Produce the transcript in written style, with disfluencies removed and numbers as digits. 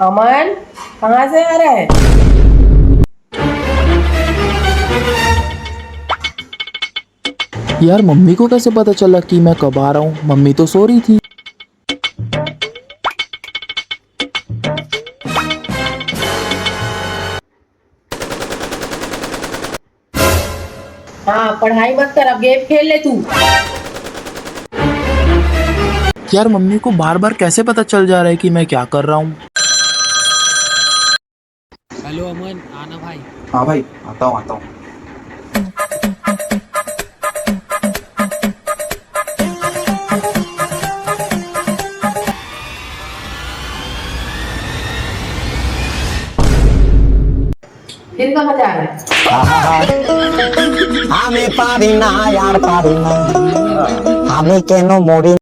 अमन, कहाँ से आ रहा है? यार मम्मी को कैसे पता चला कि मैं कब आ रहा हूँ? मम्मी तो सो रही थी। हाँ, पढ़ाई मत कर, अब गेम खेल ले तू। यार मम्मी को बार बार कैसे पता चल जा रहा है कि मैं क्या कर रहा हूँ? हेलो अमन, आना भाई। हाँ भाई, आता हूँ आता हूँ। फिर कहाँ जा रहा है? আমি পারি না আর পারি না আমি কেন মরি